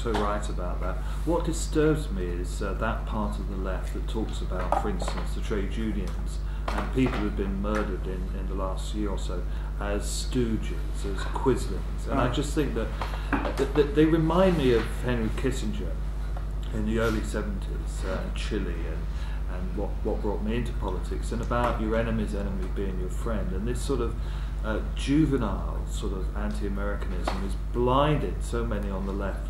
so right about that. What disturbs me is that part of the left that talks about, for instance, the trade unions and people who've been murdered in the last year or so as stooges, as quislings. And I just think that they remind me of Henry Kissinger in the early 70s in Chile and what brought me into politics, and about your enemy's enemy being your friend. And this sort of juvenile sort of anti-Americanism has blinded so many on the left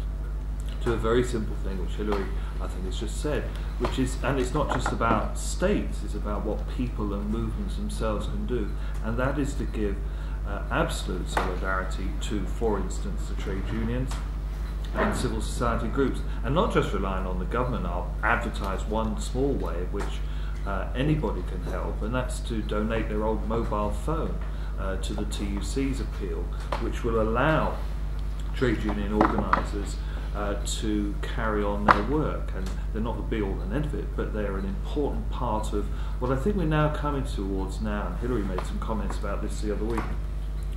to a very simple thing, which Hilary, I think, has just said, which is, and it's not just about states, it's about what people and movements themselves can do, and that is to give absolute solidarity to, for instance, the trade unions and civil society groups, and not just relying on the government. I'll advertise one small way in which anybody can help, and that's to donate their old mobile phone to the TUC's appeal, which will allow trade union organisers to carry on their work. And they're not the be-all and end of it, but they're an important part of what I think we're now coming towards now, and Hilary made some comments about this the other week,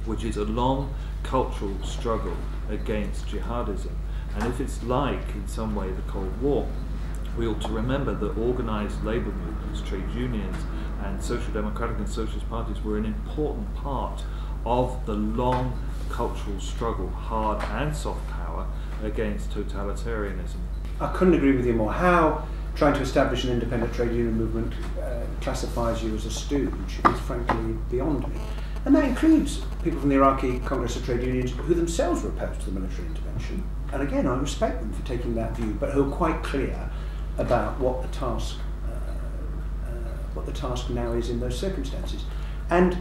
which is a long cultural struggle against jihadism. And if it's like, in some way, the Cold War, we ought to remember that organised labour movements, trade unions, and social democratic and socialist parties were an important part of the long cultural struggle, hard and soft power, against totalitarianism. I couldn't agree with you more. How trying to establish an independent trade union movement classifies you as a stooge is frankly beyond me. And that includes people from the Iraqi Congress of Trade Unions who themselves were opposed to the military intervention. And again, I respect them for taking that view, but who are quite clear about what the task now is in those circumstances. And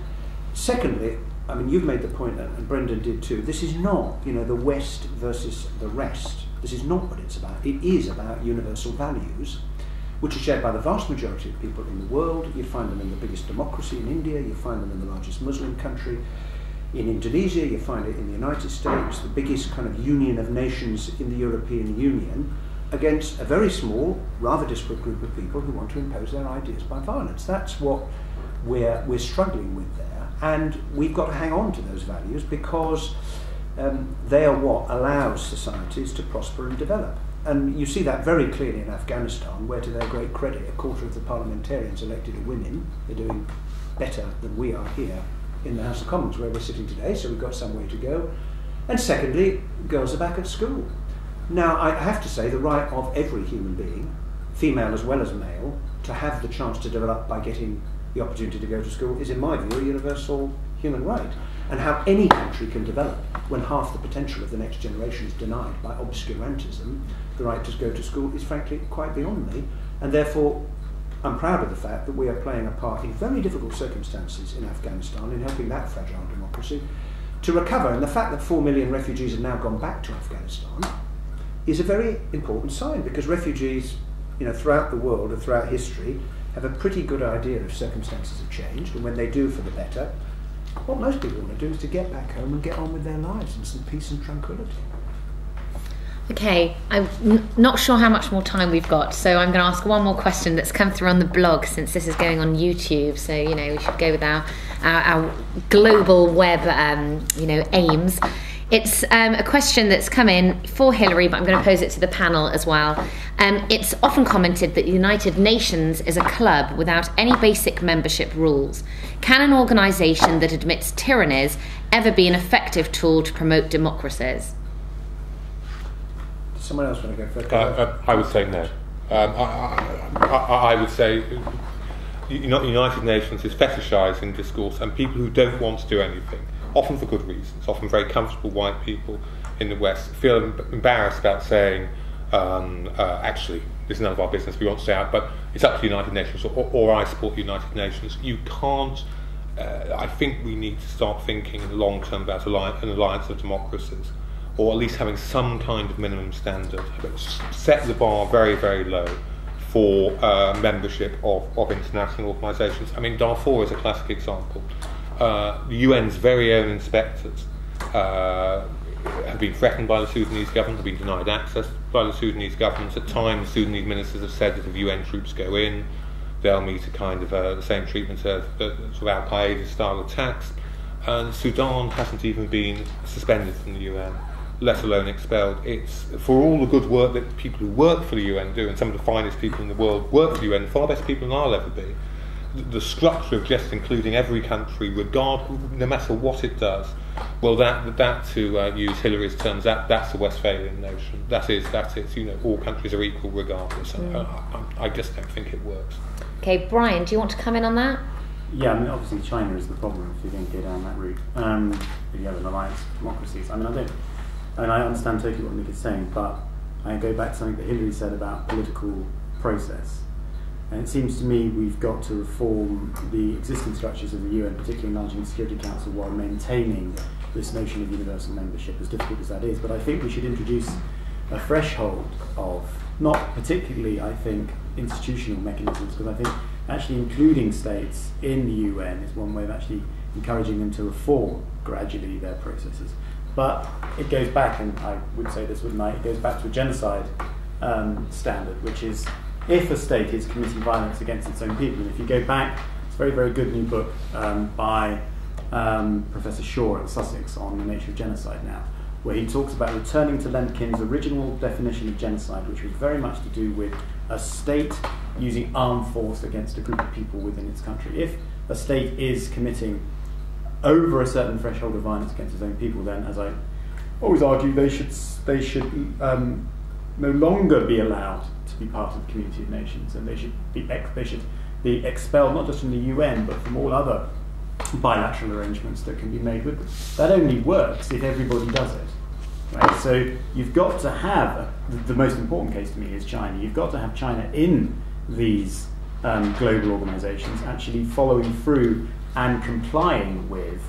secondly, I mean, you've made the point, and Brendan did too, this is not, the West versus the rest. This is not what it's about. It is about universal values, which are shared by the vast majority of people in the world. You find them in the biggest democracy in India, you find them in the largest Muslim country in Indonesia, you find it in the United States, the biggest kind of union of nations in the European Union, against a very small, rather disparate group of people who want to impose their ideas by violence. That's what we're struggling with there, and we've got to hang on to those values because they are what allows societies to prosper and develop. And you see that very clearly in Afghanistan, where, to their great credit, a quarter of the parliamentarians elected are women. They're doing better than we are here in the House of Commons, where we're sitting today, so we've got some way to go. And secondly, girls are back at school. Now, I have to say, the right of every human being, female as well as male, to have the chance to develop by getting the opportunity to go to school is, in my view, a universal human right. And how any country can develop when half the potential of the next generation is denied by obscurantism, the right to go to school, is frankly quite beyond me. And therefore, I'm proud of the fact that we are playing a part in very difficult circumstances in Afghanistan in helping that fragile democracy to recover. And the fact that 4 million refugees have now gone back to Afghanistan is a very important sign, because refugees, throughout the world and throughout history have a pretty good idea if circumstances have changed, and when they do for the better, what most people want to do is to get back home and get on with their lives in some peace and tranquility. Okay, I'm not sure how much more time we've got, so I'm going to ask one more question that's come through on the blog, since this is going on YouTube, so we should go with our global web aims. It's a question that's come in for Hilary, but I'm going to pose it to the panel as well. It's often commented that the United Nations is a club without any basic membership rules. Can an organisation that admits tyrannies ever be an effective tool to promote democracies? Does someone else want to go first? I would say no. I would say United Nations is fetishising discourse, and people who don't want to do anything, often for good reasons, often very comfortable white people in the West, feel embarrassed about saying, actually, this is none of our business, we want to stay out, but it's up to the United Nations, or I support the United Nations. You can't, I think we need to start thinking in the long term about an alliance of democracies, or at least having some kind of minimum standard. Set the bar very, very low for membership of international organisations. I mean, Darfur is a classic example. The UN's very own inspectors have been threatened by the Sudanese government, have been denied access by the Sudanese government. At times, Sudanese ministers have said that if UN troops go in, they'll meet a kind of the same treatment as sort of Al-Qaeda style attacks. And Sudan hasn't even been suspended from the UN. let alone expelled. It's for all the good work that people who work for the UN do, and some of the finest people in the world work for the UN, the far best people than I'll ever be. The structure of just including every country, no matter what it does, well, that to use Hilary's terms, that's the Westphalian notion. That is, all countries are equal regardless. I just don't think it works. Okay, Brian, do you want to come in on that? Yeah, I mean, obviously China is the problem if you're going to go down that route. If you have an alliance of democracies. I I understand totally what Nick is saying, but I go back to something that Hilary said about political process. And it seems to me we've got to reform the existing structures of the UN, particularly enlarging the Security Council, while maintaining this notion of universal membership, as difficult as that is. But I think we should introduce a threshold of, not particularly, I think, institutional mechanisms, because I think actually including states in the UN is one way of actually encouraging them to reform gradually their processes. But it goes back, and I would say this, wouldn't I? It goes back to a genocide standard, which is if a state is committing violence against its own people. And if you go back, it's a very, very good new book by Professor Shaw at Sussex on the nature of genocide now, where he talks about returning to Lemkin's original definition of genocide, which was very much to do with a state using armed force against a group of people within its country. If a state is committing over a certain threshold of violence against its own people, then, as I always argue, they should no longer be allowed to be part of the community of nations, and they should be expelled not just from the UN but from all other bilateral arrangements that can be made with them. That only works if everybody does it. Right? So you've got to have, the most important case to me is China, you've got to have China in these global organisations actually following through and complying with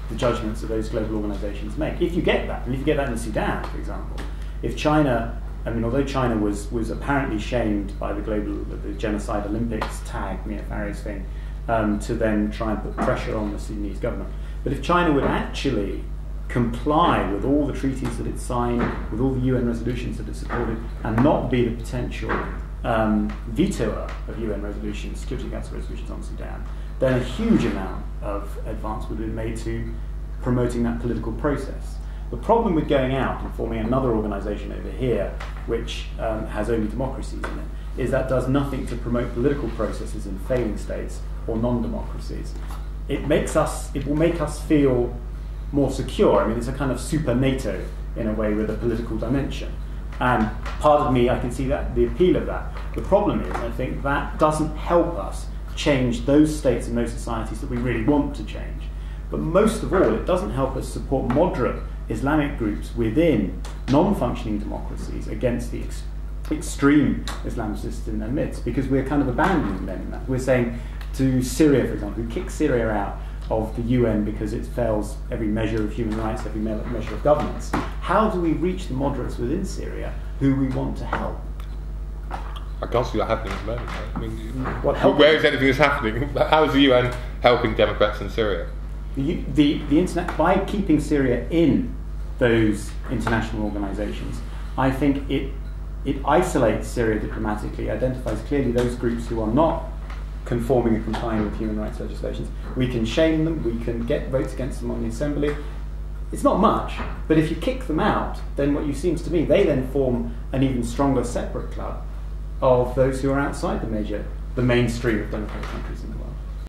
the judgments that those global organisations make. If you get that, and if you get that in Sudan, for example, if China, although China was apparently shamed by the Genocide Olympics tag, Mia Farrow's thing, to then try and put pressure on the Sudanese government. But if China would actually comply with all the treaties that it signed, with all the UN resolutions that it supported, and not be the potential vetoer of UN resolutions, Security Council resolutions on Sudan, then a huge amount of advance would have been made to promoting that political process. The problem with going out and forming another organisation over here, which has only democracies in it, is that does nothing to promote political processes in failing states or non-democracies. It will make us feel more secure. It's a kind of super NATO in a way with a political dimension. And part of me, I can see that the appeal of that. The problem is, I think that doesn't help us change those states and those societies that we really want to change. But most of all, it doesn't help us support moderate Islamic groups within non-functioning democracies against the extreme Islamicists in their midst, because we're kind of abandoning them in that. We're saying to Syria, for example, we kick Syria out of the UN because it fails every measure of human rights, every measure of governance. How do we reach the moderates within Syria who we want to help? I can't see that happening at the moment. Where is anything that's happening? How is the UN helping Democrats in Syria? The internet, by keeping Syria in those international organisations, I think it isolates Syria diplomatically, identifies clearly those groups who are not conforming and complying with human rights legislations. We can shame them, we can get votes against them on the assembly. It's not much, but if you kick them out, then what seems to me, they then form an even stronger separate club of those who are outside the mainstream of democratic countries in